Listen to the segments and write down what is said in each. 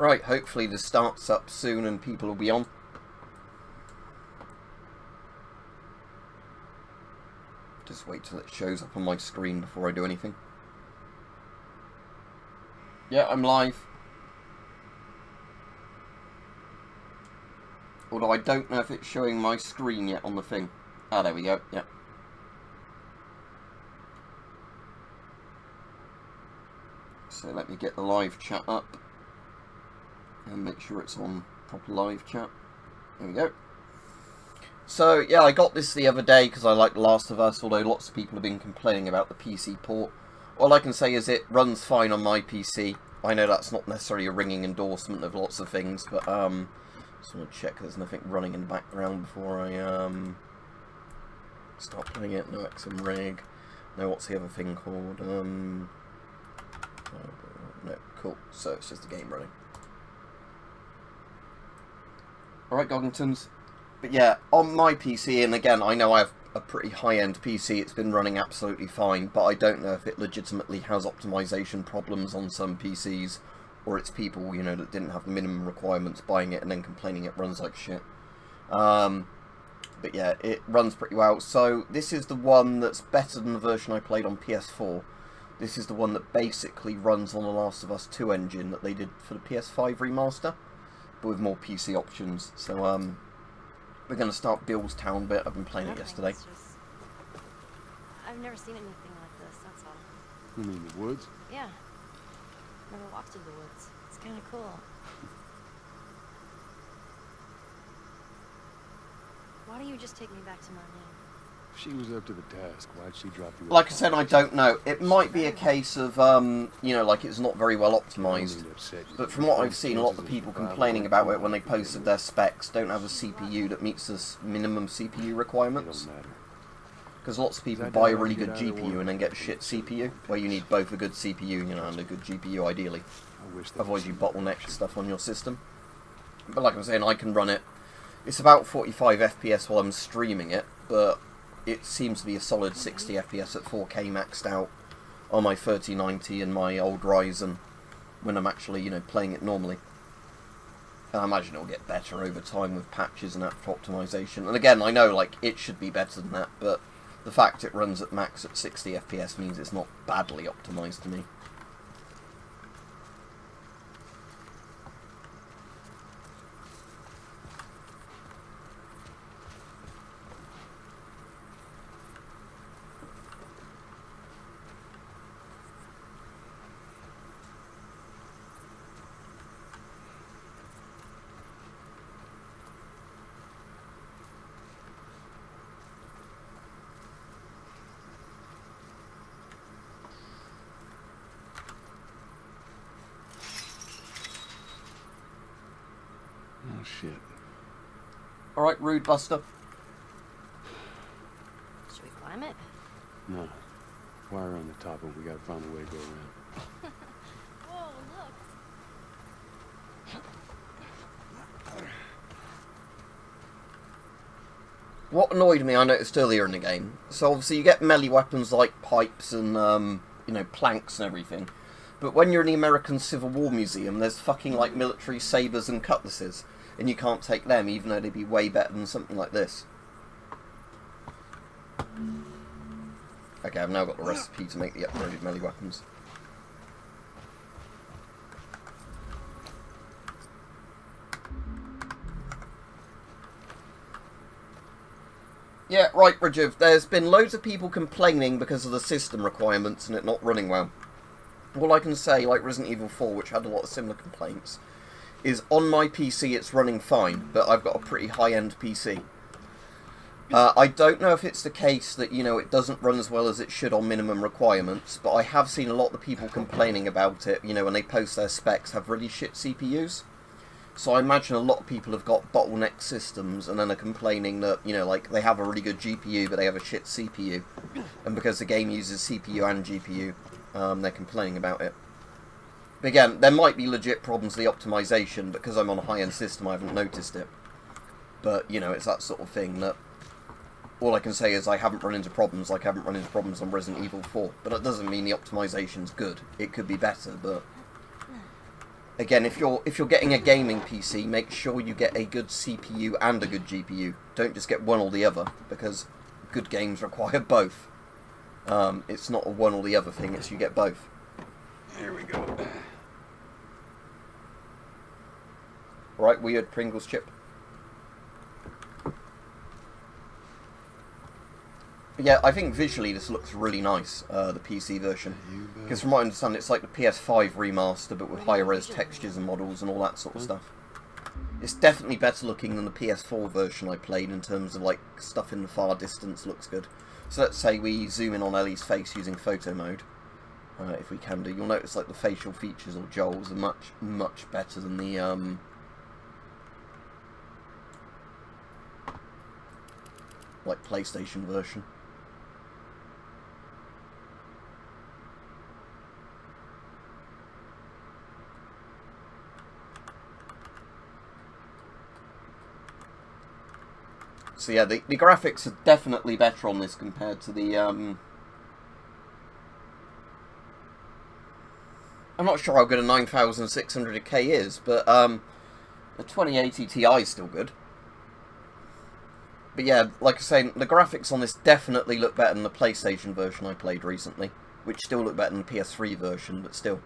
Right, hopefully this starts up soon and people will be on. Just wait till it shows up on my screen before I do anything. Yeah, I'm live. Although I don't know if it's showing my screen yet on the thing. Ah, there we go, yeah. So let me get the live chat up. And make sure it's on proper live chat. There we go. So, yeah, I got this the other day because I like The Last of Us, although lots of people have been complaining about the PC port. All I can say is it runs fine on my PC. I know that's not necessarily a ringing endorsement of lots of things, but just want to check there's nothing running in the background before I start playing it. No XMRig. No, what's the other thing called? No, cool. So it's just the game running. Alright, Goggingtons. But yeah, on my PC, and again, I know I have a pretty high-end PC, it's been running absolutely fine, but I don't know if it legitimately has optimization problems on some PCs, or it's people, you know, that didn't have the minimum requirements buying it and then complaining it runs like shit. But yeah, it runs pretty well. So this is the one that's better than the version I played on PS4. This is the one that basically runs on the Last of Us 2 engine that they did for the PS5 remaster, but with more PC options. So we're going to start Bill's Town bit. I've been playing it yesterday. I've never seen anything like this, that's all. You mean the woods? Yeah. Never walked through the woods. It's kind of cool. Why don't you just take me back to Marlene? If she was up to the task, why'd she drop you? Like I said, I don't know. It might be a case of, you know, like it's not very well optimized. But from what I've seen, a lot of the people complaining about it when they posted their specs don't have a CPU that meets the minimum CPU requirements. Because lots of people buy a really good GPU and then get a shit CPU, where you need both a good CPU, you know, and a good GPU ideally. Otherwise you bottleneck stuff on your system. But like I was saying, I can run it. It's about 45 FPS while I'm streaming it, but it seems to be a solid 60 FPS at 4K maxed out on my 3090 and my old Ryzen when I'm actually, you know, playing it normally. And I imagine it'll get better over time with patches and app optimization. And again, I know, like, it should be better than that, but the fact it runs at max at 60 FPS means it's not badly optimized to me. Oh, shit. Alright, Rude Buster. Should we climb it? No. Wire on the top, and we gotta find a way to go around. Whoa, look! What annoyed me, I noticed earlier in the game, so obviously you get melee weapons like pipes and, you know, planks and everything, but when you're in the American Civil War Museum, there's fucking, like, military sabers and cutlasses, and you can't take them, even though they'd be way better than something like this. Okay, I've now got the recipe to make the upgraded melee weapons. Yeah, right, Rajiv, there's been loads of people complaining because of the system requirements and it not running well. All I can say, like Resident Evil 4, which had a lot of similar complaints, is on my PC it's running fine, but I've got a pretty high-end PC. I don't know if it's the case that, you know, it doesn't run as well as it should on minimum requirements, but I have seen a lot of the people complaining about it, you know, when they post their specs, have really shit CPUs. So I imagine a lot of people have got bottleneck systems and then are complaining that, you know, like, they have a really good GPU, but they have a shit CPU. And because the game uses CPU and GPU, they're complaining about it. But again, there might be legit problems with the optimization, but because I'm on a high-end system, I haven't noticed it. But, you know, it's that sort of thing that all I can say is I haven't run into problems like I haven't run into problems on Resident Evil 4. But that doesn't mean the optimization's good. It could be better, but Again, if you're getting a gaming PC, make sure you get a good CPU and a good GPU. Don't just get one or the other, because good games require both. It's not a one or the other thing, it's you get both. Here we go. Right, weird Pringles chip. But yeah, I think visually this looks really nice, the PC version. Because from what I understand, it's like the PS5 remaster, but with higher res textures and models and all that sort of stuff. It's definitely better looking than the PS4 version I played in terms of like stuff in the far distance looks good. So let's say we zoom in on Ellie's face using photo mode. If we can do, you'll notice like the facial features or Joel's are much, much better than the like PlayStation version. So yeah, the graphics are definitely better on this compared to the I'm not sure how good a 9600K is, but the 2080 Ti is still good. But yeah, like I say, the graphics on this definitely look better than the PlayStation version I played recently, which still look better than the PS3 version, but still.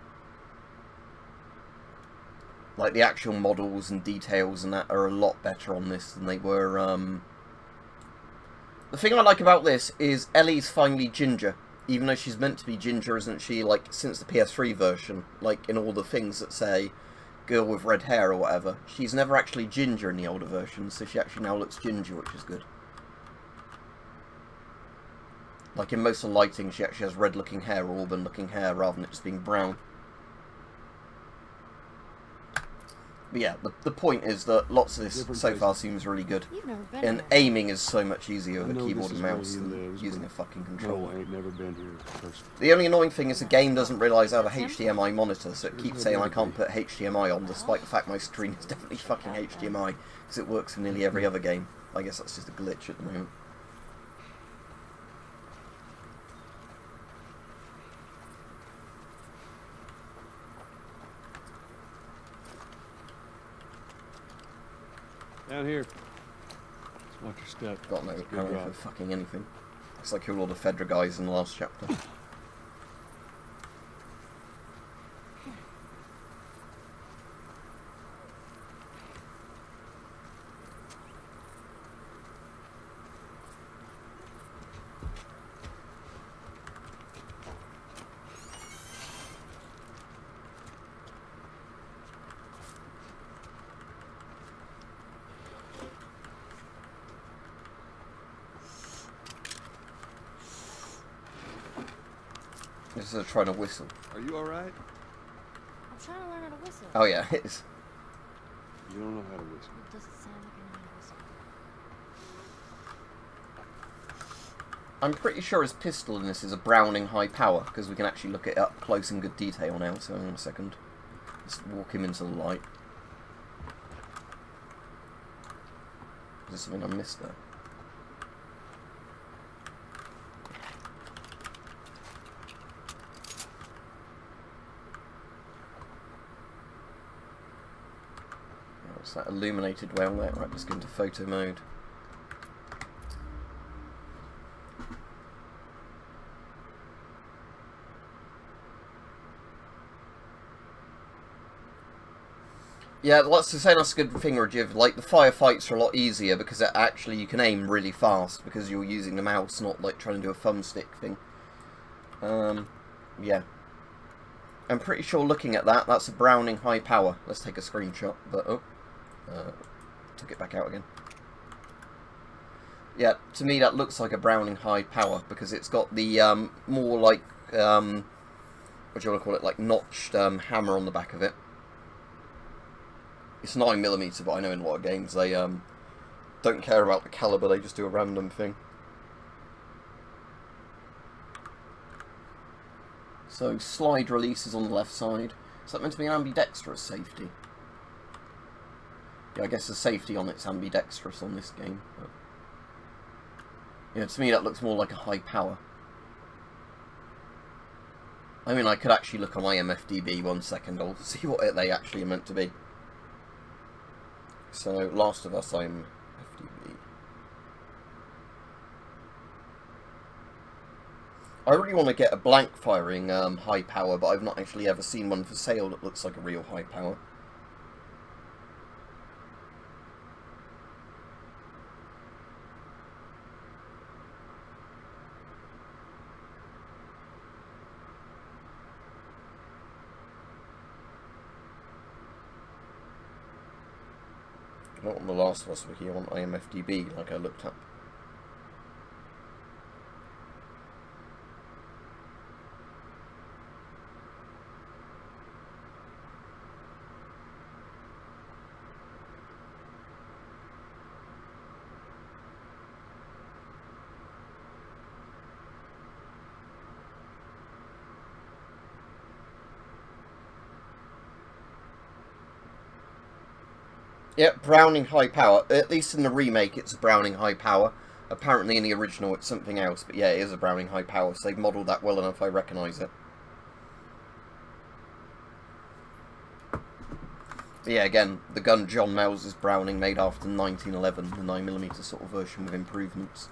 Like, the actual models and details and that are a lot better on this than they were, The thing I like about this is Ellie's finally ginger, even though she's meant to be ginger, isn't she, like, since the PS3 version, like, in all the things that say girl with red hair or whatever. She's never actually ginger in the older versions, so she actually now looks ginger, which is good. Like in most of the lighting, she actually has red-looking hair, auburn-looking hair, rather than it just being brown. But yeah, the point is that lots of this so far seems really good. You've never been And here. aiming is so much easier with a I know keyboard this and is where mouse he than lives, using but a fucking controller. No, I ain't never been here personally. The only annoying thing is the game doesn't realise I have a HDMI monitor, so it keeps saying I can't put HDMI on, despite the fact my screen is definitely fucking HDMI, because it works in nearly every other game. I guess that's just a glitch at the moment. Down here. Just watch your step. Got no It's a good ammo rock. for fucking anything. Looks like killed all the Fedra guys in the last chapter. This is trying to whistle. Are you alright? I'm trying to learn how to whistle. Oh yeah, it is. You don't know how to whistle. It doesn't sound like I know how to whistle. I'm pretty sure his pistol in this is a Browning high power, because we can actually look it up close in good detail now, so hang on a second. Let's walk him into the light. Is there something I missed there? What's that illuminated well there? Right, let's go into photo mode. Yeah, that's the same. That's a good thing, Rajiv. Like, the firefights are a lot easier because actually you can aim really fast because you're using the mouse, not like trying to do a thumbstick thing. Yeah. I'm pretty sure looking at that, that's a Browning high power. Let's take a screenshot, but took it back out again. Yeah, to me that looks like a Browning high power because it's got the more like what do you want to call it, like notched hammer on the back of it. It's 9mm, but I know in a lot of games they don't care about the caliber, they just do a random thing. So slide release is on the left side. Is that meant to be an ambidextrous safety? Yeah, I guess the safety on it's ambidextrous on this game. But yeah, to me that looks more like a high power. I mean, I could actually look on IMFDB 1 second. I'll see what they actually are meant to be. So, Last of Us IMFDB. I really want to get a blank firing high power, but I've not actually ever seen one for sale that looks like a real high power. Not on The Last of Us wiki, on IMFDB, like I looked up. Yep, Browning high power. At least in the remake, it's a Browning high power. Apparently in the original, it's something else. But yeah, it is a Browning high power, so they've modelled that well enough I recognise it. But yeah, again, the gun John Mel's is Browning, made after 1911, the 9mm sort of version with improvements.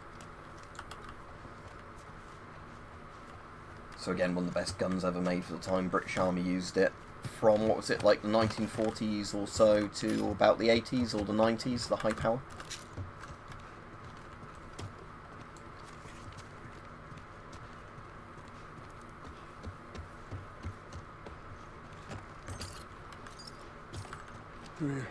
So again, one of the best guns ever made for the time. British Army used it from, what was it, like the 1940s or so to about the 80s or the 90s, the high power. Come here.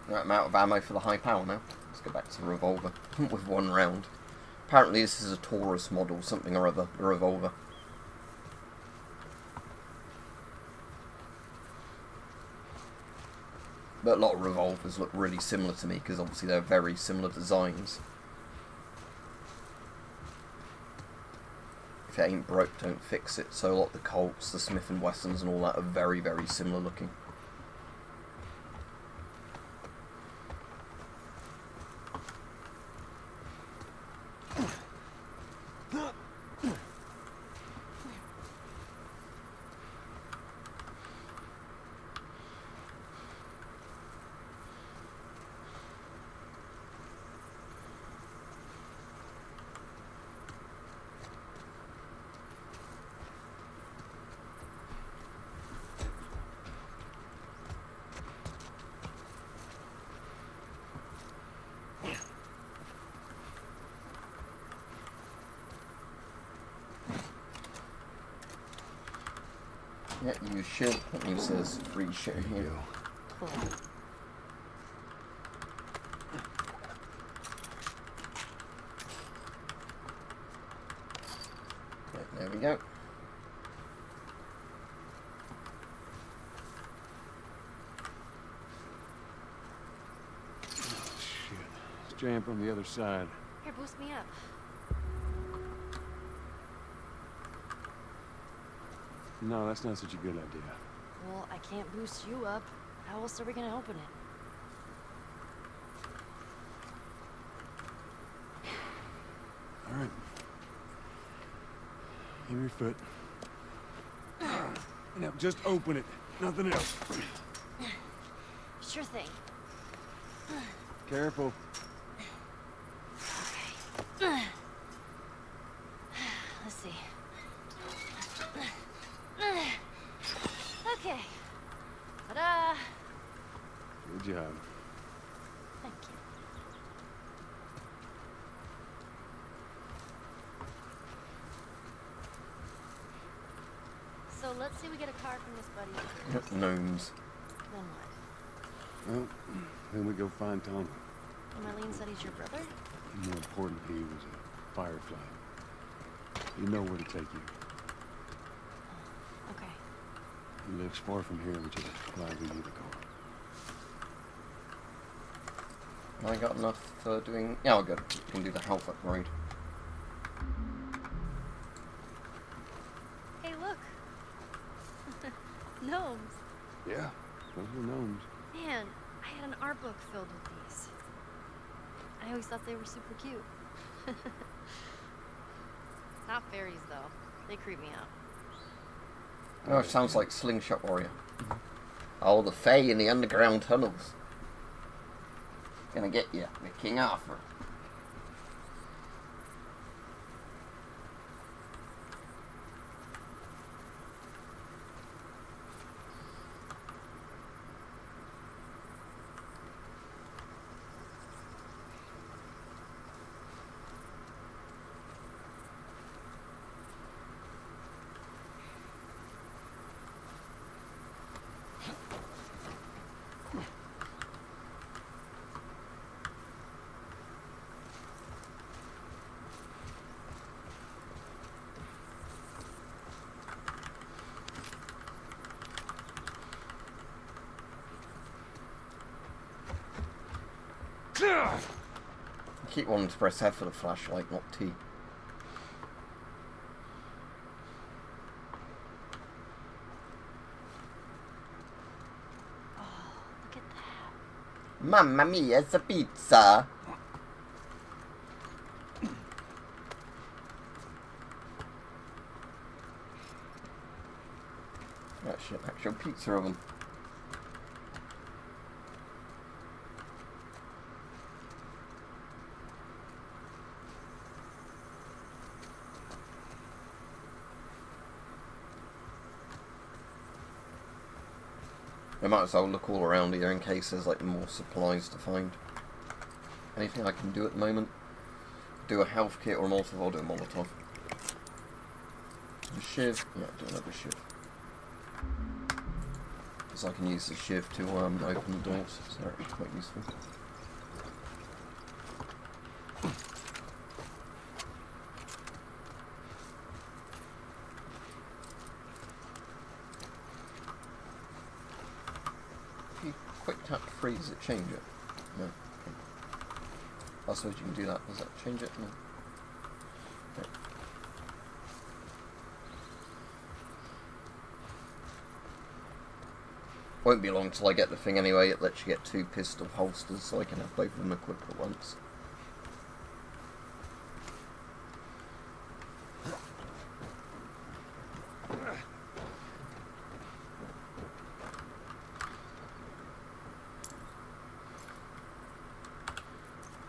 Right, I'm out of ammo for the high power now. Let's go back to the revolver with 1 round. Apparently this is a Taurus model, something or other, a revolver. But a lot of revolvers look really similar to me, because obviously they're very similar designs. If it ain't broke, don't fix it. So a lot of the Colts, the Smith & Wessons and all that are very, very similar looking. Yeah, use shit. That means there's free shit here. Cool. Right, there we go. Shit. Let's jam from the other side. Here, boost me up. No, that's not such a good idea. Well, I can't boost you up. How else are we gonna open it? All right. Give me your foot. Now, just open it. Nothing else. Sure thing. Careful. Okay. Let's see. Okay. Ta-da! Good job. Thank you. So let's say we get a car from this buddy. Gnomes. Then what? Well, then we go find Tom. Marlene said he's your brother? More important, he was a firefly. You know where to take you. Okay. He lives far from here, which is why we need to go. I got enough for doing... Yeah, oh, good. We can do the health upgrade. Hey, look. Gnomes. Yeah, those are gnomes. Man, I had an art book filled with these. I always thought they were super cute. Not fairies, though. They creep me out. Oh, it sounds like Slingshot Warrior. Oh, the Fae in the underground tunnels. Gonna get you, with King Arthur. I keep wanting to press F for the flashlight, not T. Oh, look at that. Mamma mia, it's a pizza! That's an actual pizza oven. I might as well look all around here in case there's like more supplies to find. Anything I can do at the moment? Do a health kit or a Molotov? I'll do a Molotov. A shiv? Yeah, do another shiv. Because I can use the shiv to open the doors, so they're actually quite useful. Quick tap freeze, does it change it? No. Okay. I suppose you can do that. Does that change it? No. Okay. Won't be long till I get the thing anyway. It lets you get 2 pistol holsters, so I can have both of them equipped at once.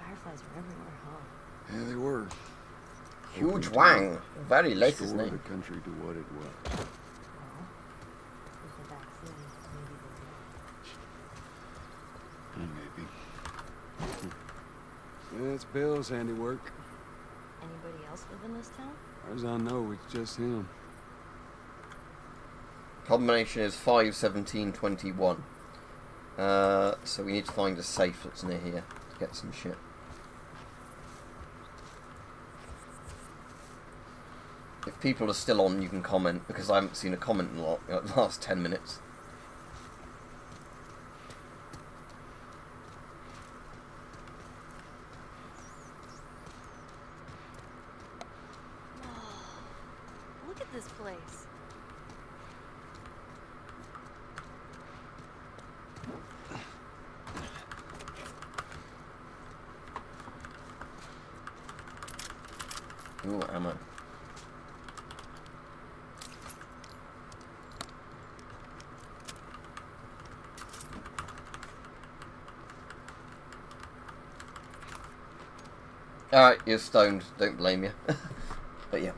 Fireflies were everywhere, huh? Yeah, they were. Huge Wang! Very late his Restore name. the country to what it was. Well, with the vaccine, maybe they will. Maybe. It's Bill's handiwork. Anybody else live in this town? As I know, it's just him. Combination is 51721. So we need to find a safe that's near here to get some shit. If people are still on, you can comment, because I haven't seen a comment in the last 10 minutes. Whoa. Look at this place. Ooh, ammo. Alright, you're stoned, don't blame you. But yeah.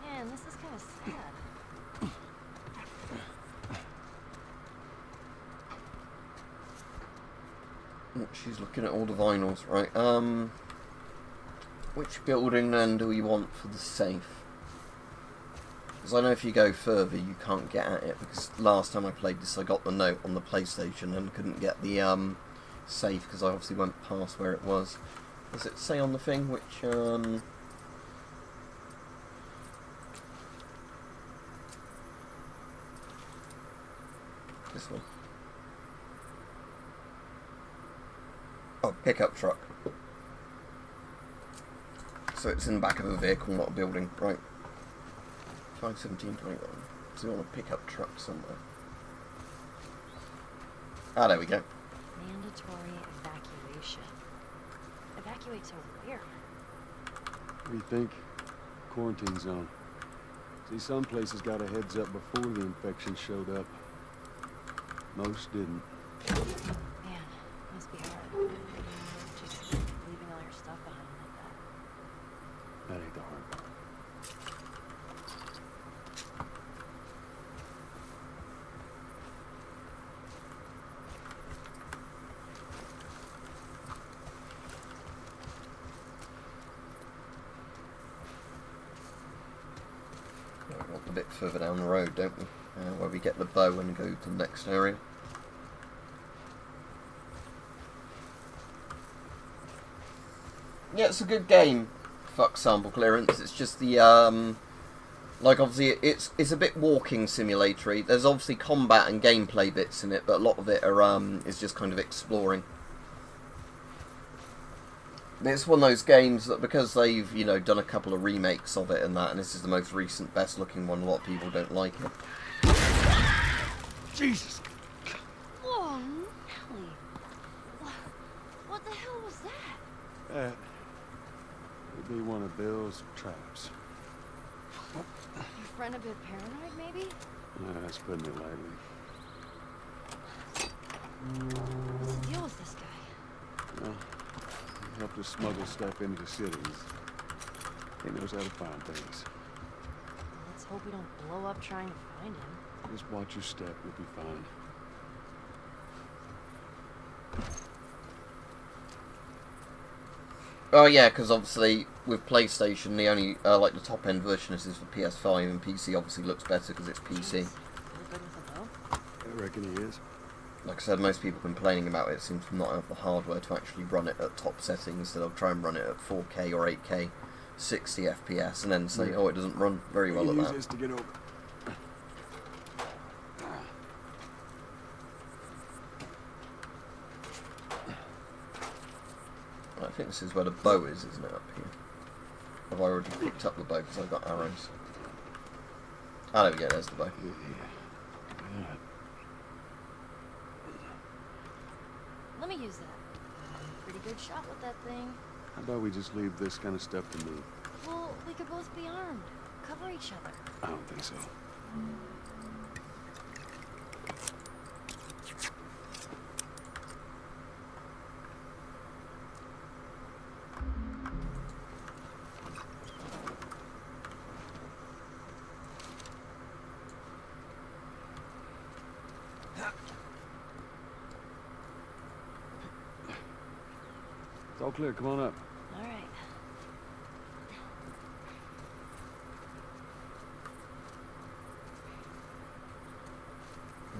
Man, this is kind of sad. She's looking at all the vinyls, right? Which building then do we want for the safe? Because I know if you go further, you can't get at it. Because last time I played this, I got the note on the PlayStation and couldn't get the safe because I obviously went past where it was. Does it say on the thing which this one? Oh, pickup truck. So it's in the back of a vehicle, not a building. Right. 51721. So you want a pickup truck somewhere. Ah, there we go. Mandatory evacuation. Evacuate to where? What do you think? Quarantine zone. See, some places got a heads up before the infection showed up. Most didn't. Man, must be hard. Just leaving all your stuff behind like that. That ain't the hard part. A bit further down the road, don't we? Where we get the bow and go to the next area. Yeah, it's a good game. Fuck sample clearance. It's just the like obviously it's a bit walking simulatory. There's obviously combat and gameplay bits in it, but a lot of it are is just kind of exploring. It's one of those games that because they've, you know, done a couple of remakes of it and that, and this is the most recent, best looking one, a lot of people don't like it. Jesus! Oh, Nelly. What the hell was that? That would be one of Bill's traps. Your friend a bit paranoid, maybe? That's putting it lightly. What's the deal with this guy? Well, he helped us smuggle stuff into the cities. He knows how to find things. Let's hope we don't blow up trying to find him. Just watch your step, you'll be fine. Oh yeah, because obviously with PlayStation, the only like the top end version is for PS5, and PC obviously looks better because it's PC. You're good with a bow? I reckon he is. Like I said, most people complaining about it seem to not have the hardware to actually run it at top settings, so they'll try and run it at 4K or 8K, 60 FPS, and then say, oh, it doesn't run very well at Use that. this to get over. I think this is where the bow is, isn't it, up here? Have I already picked up the bow because I've got arrows? Ah, there we go, there's the bow. Yeah. Let me use that. Pretty good shot with that thing. How about we just leave this kind of stuff to me? Well, we could both be armed. Cover each other. I don't think so. It's all clear, come on up. All right.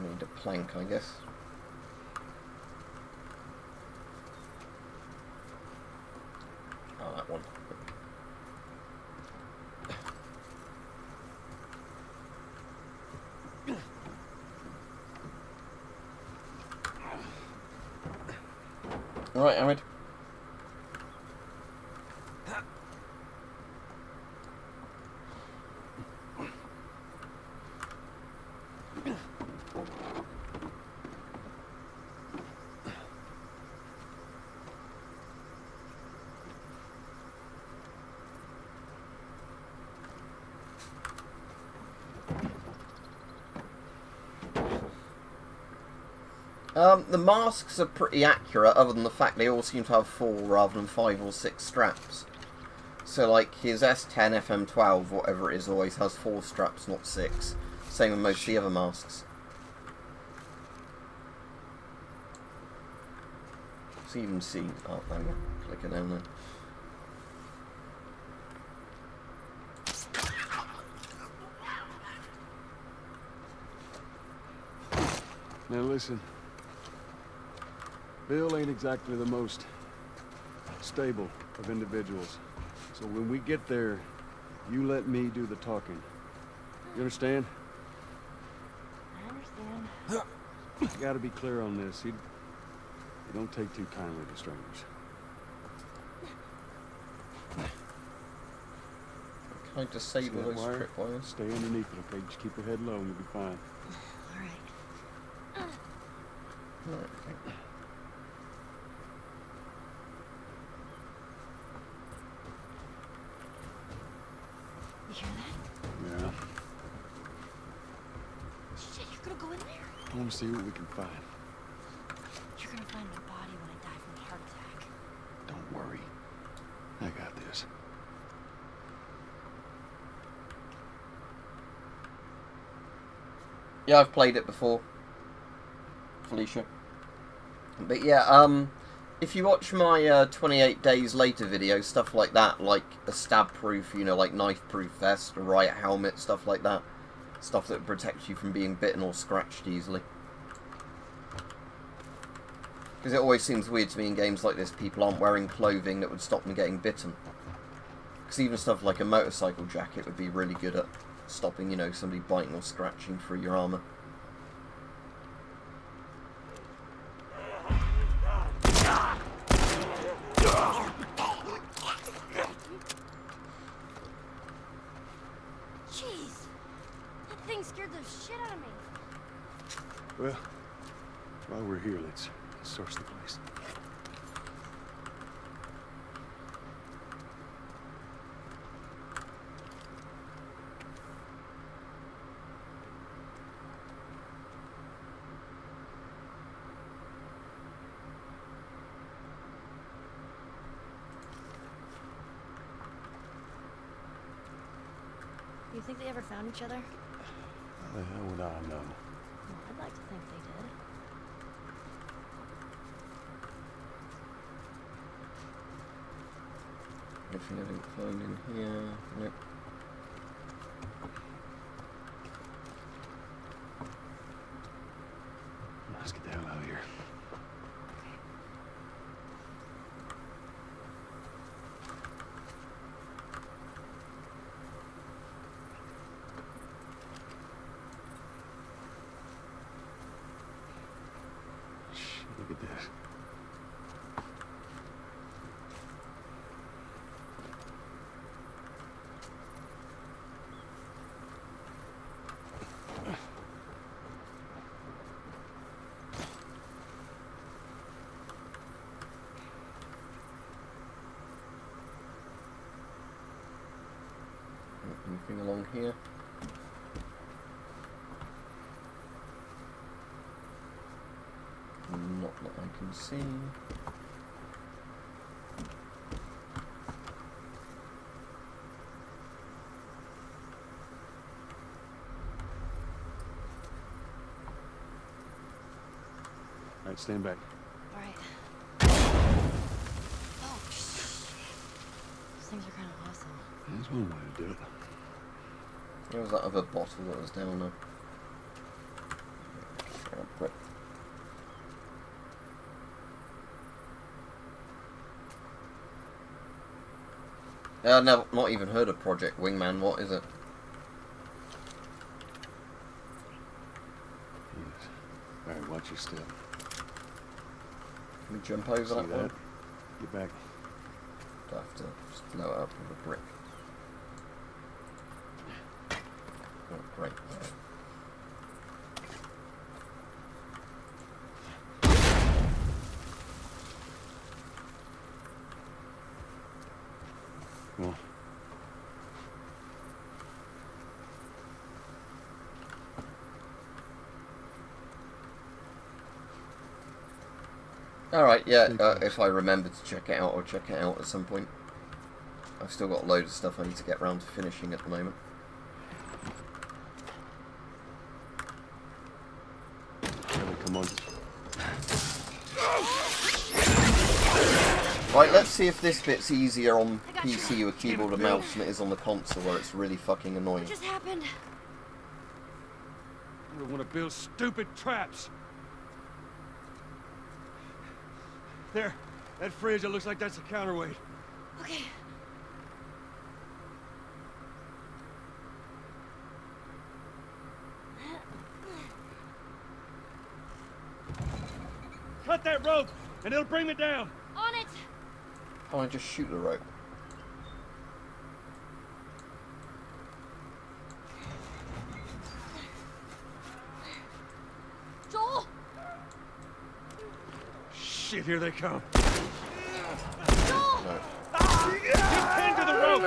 Need a plank, I guess. Oh, that one. Alright, Ahmed. The masks are pretty accurate, other than the fact they all seem to have 4 rather than 5 or 6 straps. So, like, his S10 FM12, whatever it is, always has 4 straps, not 6. Same with most of the other masks. So you even see... Oh, there we go. Click it down there. Now listen. Bill ain't exactly the most stable of individuals. So when we get there, you let me do the talking. You understand? I understand. You gotta be clear on this. You don't take too kindly to strangers. Can I disable See that those wire? tripwires? Stay underneath it, okay? Just keep your head low and you'll be fine. All right. Right, okay. You hear that? Yeah. Shit, you're gonna go in there? I want to see what we can find. You're gonna find my body when I die from a heart attack. Don't worry. I got this. Yeah, I've played it before, Felicia. But yeah, if you watch my 28 days later video, stuff like that, like a stab-proof, you know, like knife-proof vest, a riot helmet, stuff like that. Stuff that protects you from being bitten or scratched easily. Because it always seems weird to me in games like this, people aren't wearing clothing that would stop them getting bitten. Because even stuff like a motorcycle jacket would be really good at stopping, you know, somebody biting or scratching through your armour. Jeez, that thing scared the shit out of me. Well, while we're here, let's search the place. You think they ever found each other? How the hell would I know? Well, I'd like to think they did. Anything I didn't find in here? Nope. Let's get the hell out of here. Shh, look at this. Anything along here? Not that I can see. All right, stand back. All right. Oh, shit. Those things are kind of awesome. There's one way to do it. Where was that other bottle that was down there? Brick. I've not even heard of Project Wingman. What is it? Yes. All right, watch your step. Can we jump over See that one? Get back. Do I have to just blow it up with a brick? Oh, great. Come on. Alright, yeah, if I remember to check it out, I'll check it out at some point. I've still got a load of stuff I need to get around to finishing at the moment. Really, come on. Right, let's see if this bit's easier on PC with keyboard and mouse than it is on the console where it's really fucking annoying. What just happened? You don't want to build stupid traps. There. That fridge, it looks like that's a counterweight. Okay. Cut that rope, and it'll bring me down. On it! Can't I just shoot the rope? Joel! Shit, here they come. Joel! No. Get pinned to the rope!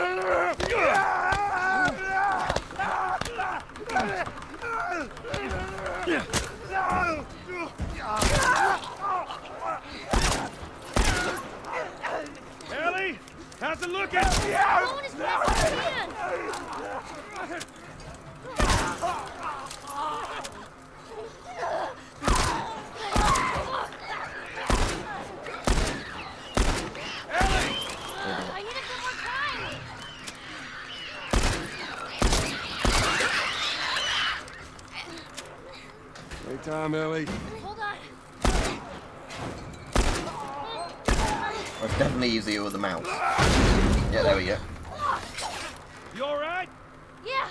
Ellie, how's it looking? Going as fast as I can! I need it one more time! Take time, Ellie. Hold on. It's definitely easier with the mouse. Yeah, there we go. You all right? Yeah!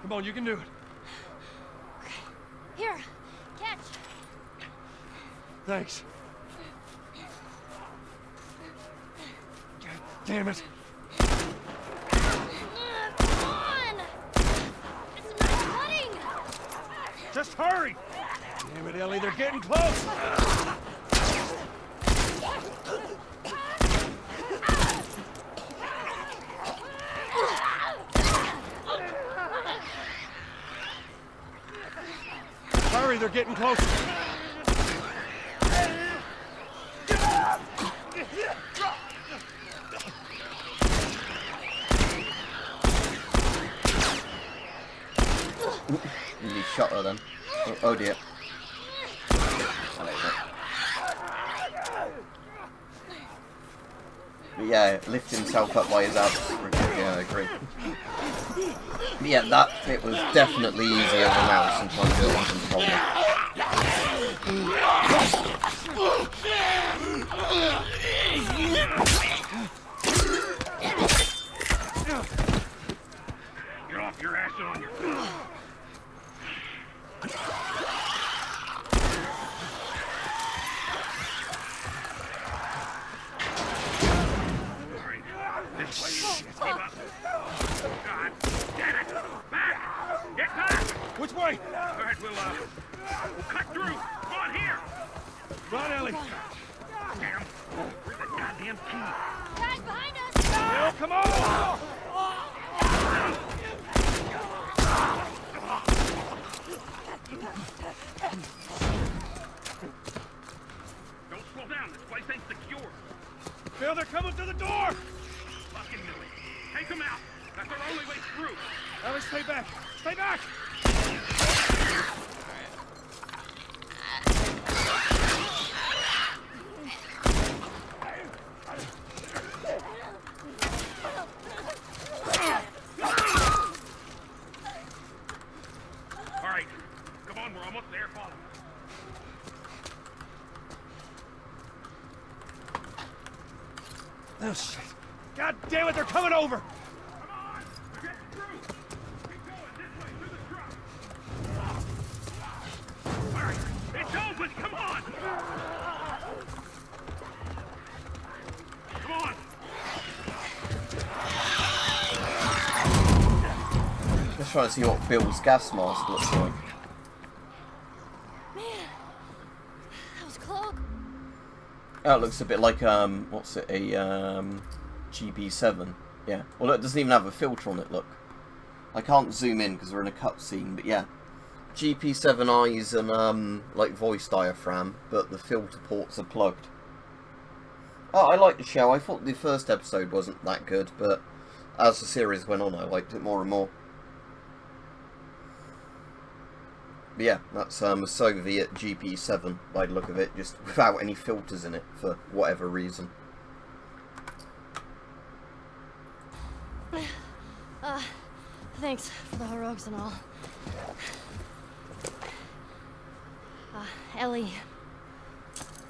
Come on, you can do it. Here, catch! Thanks. God damn it. Come on! It's not cutting! Just hurry! Damn it, Ellie, they're getting close! Hurry, they're getting closer. Really shot her then. Oh dear. But yeah, lift himself up by his abs. Yeah, I agree. But yeah, that bit was definitely easier with the mouse and trying to do it on controller. Get off your ass and on your feet. This way. Keep up. God damn it. Back. Get back. Which way? All right, we'll cut through. Come on here. Run, Ellie. Damn. Where's the goddamn key? Guys, behind us! Now, come on! Don't slow down. This place ain't secure. Phil, they're coming through the door! Fucking Millie. Take them out. That's our only way through. Ellie, stay back. Stay back! All right. Come on, we're almost there. Follow. Oh, shit. God damn it, they're coming over! Come on. We're getting through. Keep going. This way, through the truck. All right. It's open. Come on. Come on. Just trying to see what Bill's gas mask looks like. Man, that was close. Oh, it looks a bit like, what's it, a, GP7. Yeah. Well, it doesn't even have a filter on it, look. I can't zoom in because we're in a cutscene, but yeah. GP7 eyes and, like, voice diaphragm, but the filter ports are plugged. Oh, I liked the show. I thought the first episode wasn't that good, but as the series went on, I liked it more and more. But yeah, that's a Soviet GP7 by the look of it, just without any filters in it for whatever reason. Thanks for the heroics and all. Ellie.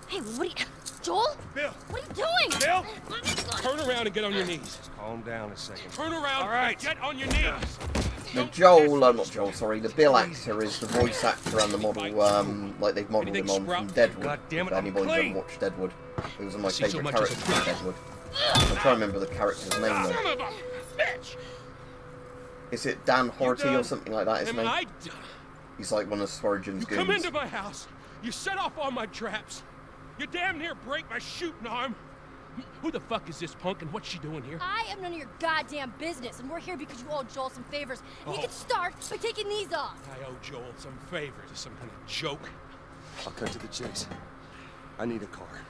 Hey, what are you... Joel? Bill! What are you doing? Bill! Turn around and get on your knees. Calm down a second. Turn around. All right. Get on your knees. The the Bill actor is the voice actor and the model, like they've modelled him on from Deadwood. God damn it, If I'm anybody's clean. ever watched Deadwood, it was one of my See so favourite much as a characters in Deadwood. I'm trying to remember the character's name though. Son of a bitch! Is it Dan Horty or something like that, his Am name? I done? He's like one of Swearengen's You come goons. into my house. You set off all my traps. You damn near break my shooting arm. Who the fuck is this punk and what's she doing here? I am none of your goddamn business, and we're here because you owe Joel some favors. And you Oh. can start by taking these off. I owe Joel some favors. Is some kind of joke? I'll cut to the chase. I need a car.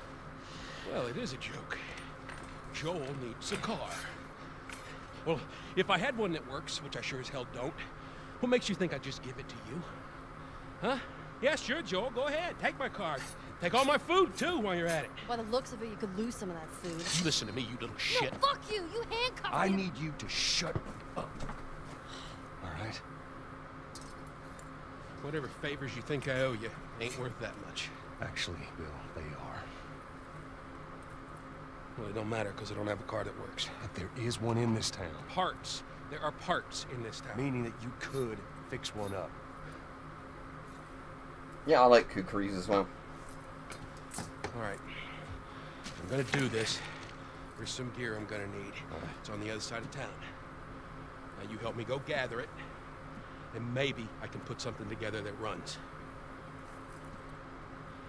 Well, it is a joke. Joel needs a car. Well, if I had one that works, which I sure as hell don't, what makes you think I'd just give it to you? Huh? Yeah, sure, Joel. Go ahead. Take my car. Take all my food, too, while you're at it. By the looks of it, you could lose some of that food. You listen to me, you little shit. No, fuck you! You handcuffed I me. need you to shut up. All right? Whatever favors you think I owe you ain't worth that much. Actually, Bill, they are. Well, it don't matter, because I don't have a car that works. But there is one in this town. Parts. There are parts in this town. Meaning that you could fix one up. Yeah, I like kukris as well. All right. If I'm gonna do this, there's some gear I'm gonna need. It's on the other side of town. Now you help me go gather it, and maybe I can put something together that runs.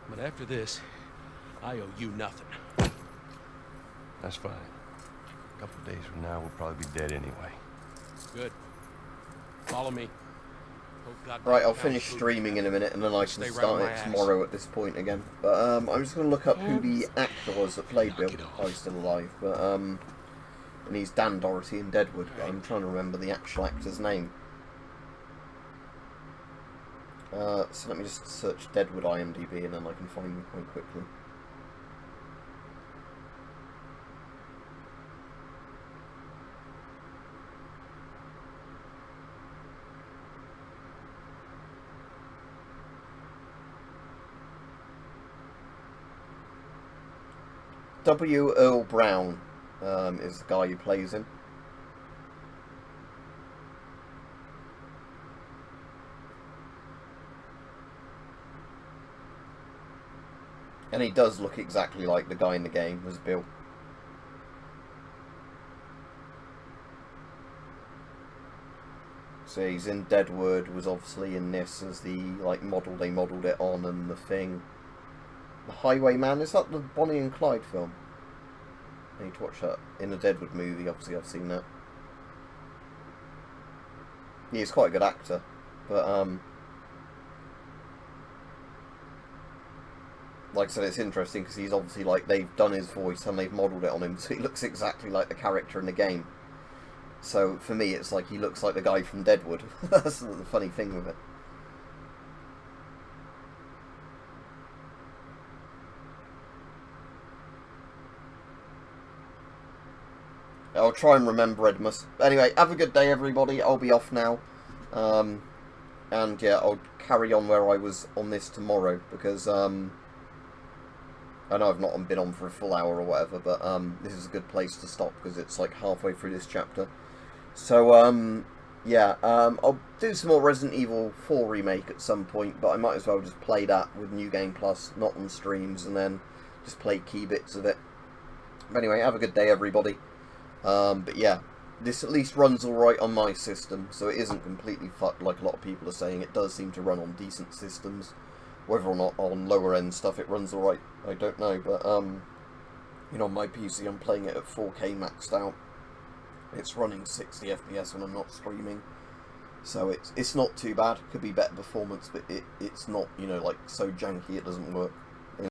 But after this, I owe you nothing. That's fine. A couple of days from now, we'll probably be dead anyway. Good. Follow me. Oh, God, Right, I'll God, finish food. streaming in a minute and then I can Stay right start on my it ass. tomorrow at this point again. But I'm just going to look up who the actor was that played Bill. it off. Oh, he's still alive. But and he's Dan Doherty in Deadwood. But I'm trying to remember the actual actor's name. So let me just search Deadwood IMDb and then I can find him quite quickly. W. Earl Brown is the guy who plays him. And he does look exactly like the guy in the game as Bill. So he's in Deadwood, was obviously in this as the like model they modelled it on, and the thing. The Highwayman, is that the Bonnie and Clyde film? I need to watch that in the Deadwood movie, obviously I've seen that. He's quite a good actor, but like I said, it's interesting because he's obviously like, they've done his voice and they've modelled it on him, so he looks exactly like the character in the game. So for me it's like he looks like the guy from Deadwood. That's the funny thing with it. I'll try and remember Edmus. Anyway, have a good day everybody, I'll be off now. And yeah, I'll carry on where I was on this tomorrow, because I know I've not been on for a full hour or whatever, but this is a good place to stop, because it's like halfway through this chapter. So, yeah, I'll do some more Resident Evil 4 Remake at some point, but I might as well just play that with New Game Plus, not on streams, and then just play key bits of it. But anyway, have a good day everybody. But yeah, this at least runs alright on my system, so it isn't completely fucked like a lot of people are saying. It does seem to run on decent systems. Whether or not on lower end stuff it runs alright, I don't know, but you know, on my PC I'm playing it at 4K maxed out. It's running 60 FPS when I'm not streaming, so it's not too bad. Could be better performance, but it's not, you know, like so janky it doesn't work.